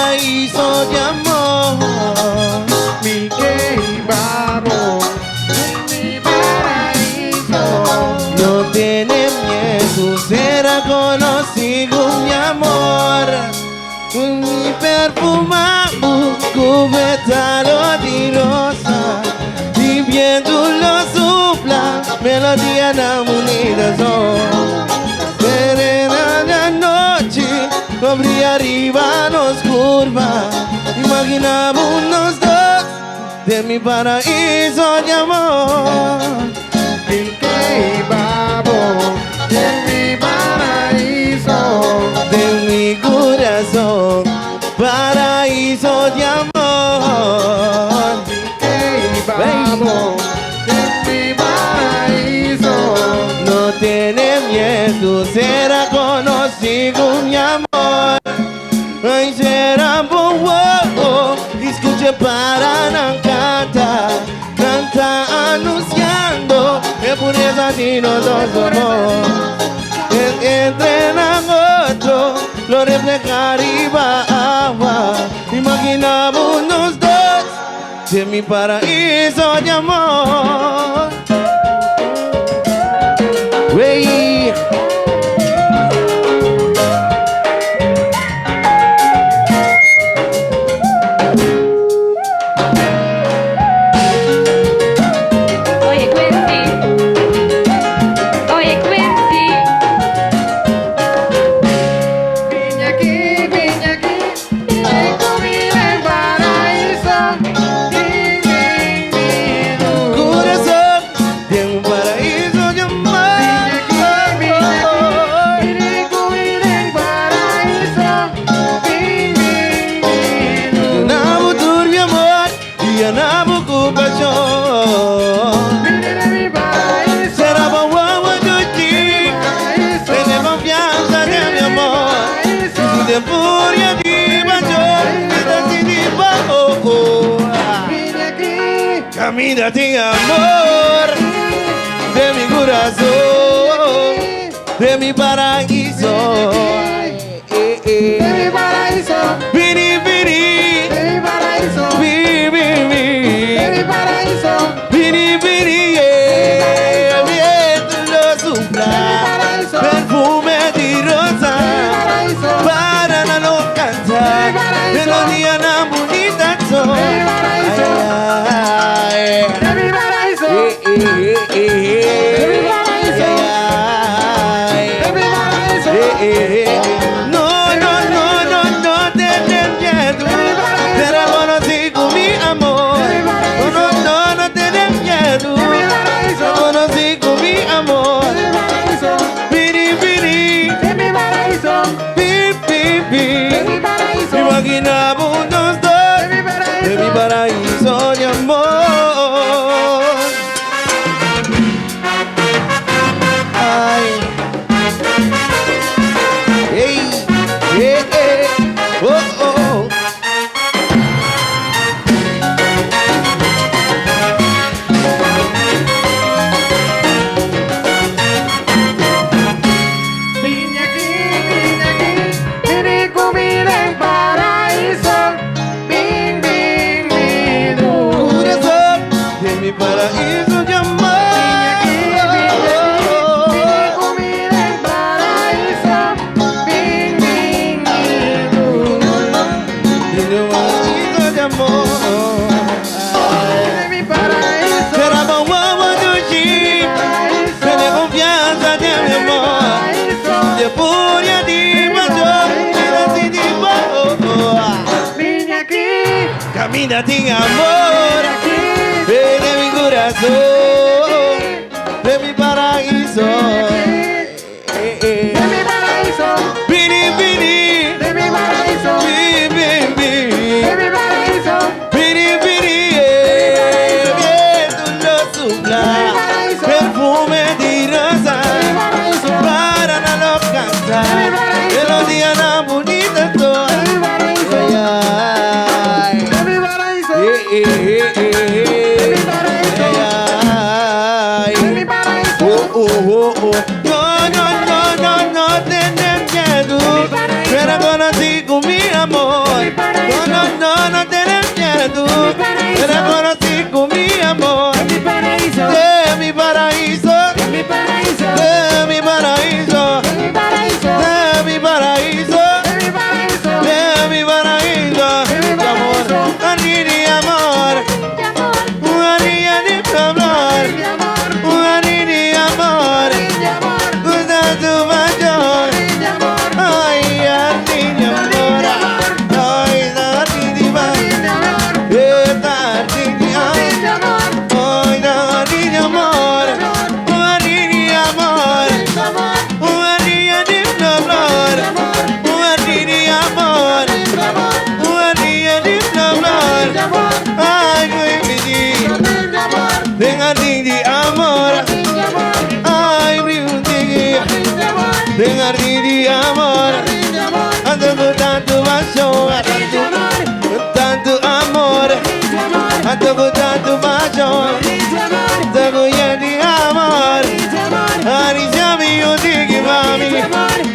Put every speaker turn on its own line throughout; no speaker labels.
paraíso de amor.
Mi gay vamos, mi paraíso.
No tiene miedo, será conocido mi amor. Mi perfumado cubetalo de rosa, y viendo lo sopla, melodía enamorada son. Serena la noche, sobre arriba nos curva, imaginamos los dos de mi paraíso de amor.
Mi gay vamos, mi paraíso.
De mi corazón, paraíso de amor.
Mi vamos, mi paraíso.
No tiene miedo, será conocido mi amor. Ay, será bobo, escuche para no cantar. Canta anunciando que pureza de nosotros somos. Entre nosotros lo refleja arriba agua. Imaginamos los dos de mi paraíso de amor. Wey.
Oye, Quincy. Oye, Quincy.
Vine aquí, comida en paraíso.
Corazón de un paraíso de amor.
Vine comida en paraíso.
Ganamos turbio amor y ganamos ocupación.
Vine de mi paraíso.
Será guau de ti, tiene confianza de mi amor. Y si de furia de pasión, te decidimos.
Vine aquí.
Camina de amor, de mi corazón, de mi paraíso.
De mi paraíso.
Vini, vini,
De mi paraíso.
vi, vi,
De mi
vi.
paraíso.
Vini, vini, yeah. Viento lo sopla, perfume de rosa, para no cantar, melodía enamorada son. Ay,
De mi paraíso.
ay,
De mi paraíso.
ay,
De mi paraíso.
no, no, no, no, no tenés miedo, será conocido mi amor. No, no, no, no tenés miedo, será conocido mi amor.
De mi paraíso.
Vini, vini,
De mi paraíso.
pi, pi,
De mi
pi.
paraíso.
Imaginamos los dos
De mi paraíso.
de mi paraíso de amor. Ay. Hey, oh, oh.
Vine aquí, vine comida en paraíso. Bing, bing, bing,
Corazón de mi paraíso de amor.
vine comida en paraíso. Bing, bing, bing,
De mi paraíso de amor.
de mi paraíso.
Será bom de ti, tiene confianza de mi amor. De furia de pasión, y decidimos.
Vine aquí,
Camina de amor,
aquí,
de mi corazón, de mi paraíso.
de mi paraíso.
Vini, vini,
De mi paraíso.
vi, vi, vi.
De mi paraíso.
Vini, vini, viento lo sopla, perfume de rosa, para no cantar, melodía enamorada son.
De mi paraíso.
Ay,
De mi paraíso.
ay,
De mi paraíso.
ay,
De mi paraíso.
oh, oh, oh. No, no, no, no, no tenés miedo, pero conocido mi amor. miedo. Te reconocí con mi amor.
En mi paraíso,
De mi paraíso,
en mi paraíso,
de mi paraíso,
en mi paraíso,
de mi paraíso,
en mi paraíso,
de mi paraíso. De amor, anini amor, una niña de flor,
mi amor,
una niña amor,
mi amor,
gusta tu mayor.
mi amor,
Ay, anini amor, ay, anini amor,
mi amor,
anini amor.
mi amor,
Ay, anini amor, una niña amor.
mi amor,
Una niña de flor, una niña amor,
mi amor,
una niña de flor.
mi amor,
Ay, baby,
mi amor,
tenga de amor.
mi amor,
Ay, beauty,
mi amor,
tenga de amor.
mi amor,
Ando con tanto pasión,
mi amor,
con tanto amor.
mi amor,
Ando con tanto pasión,
mi amor,
tengo ya de amor.
mi amor,
Anisha mi utiki mami,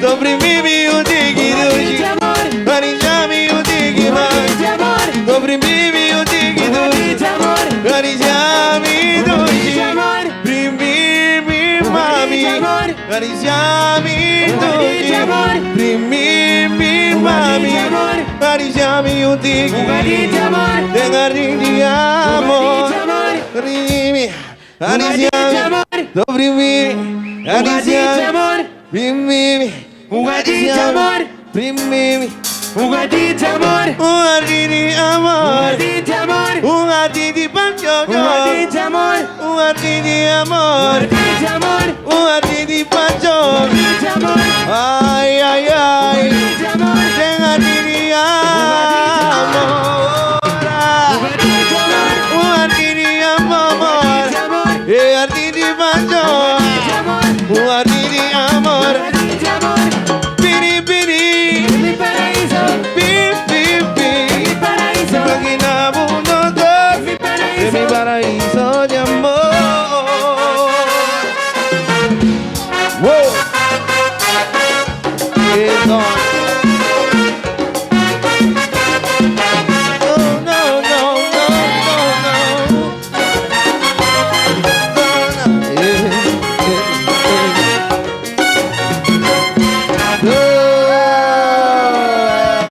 dobri mi utiki
mi
dushi.
amor,
Anisha mi utiki mami.
mi amor,
Dobri bibi utiki dushi,
mi amor,
Karishami dushi,
mi amor,
Primi mami, Karishami dushi, Primi mami, Karishami utiki,
mi amor,
Tengari di amor, Primi, Karishami, Dobri bibi, Karishami, Primi, Karishami, Primi,
Ugadita amor,
Ugadidi amor,
ugadita amor,
Ugadidi panchocho,
ugadita amor,
Ugadidi amor,
ugadita amor,
Ugadidi pancho.
ugadita amor,
Ay,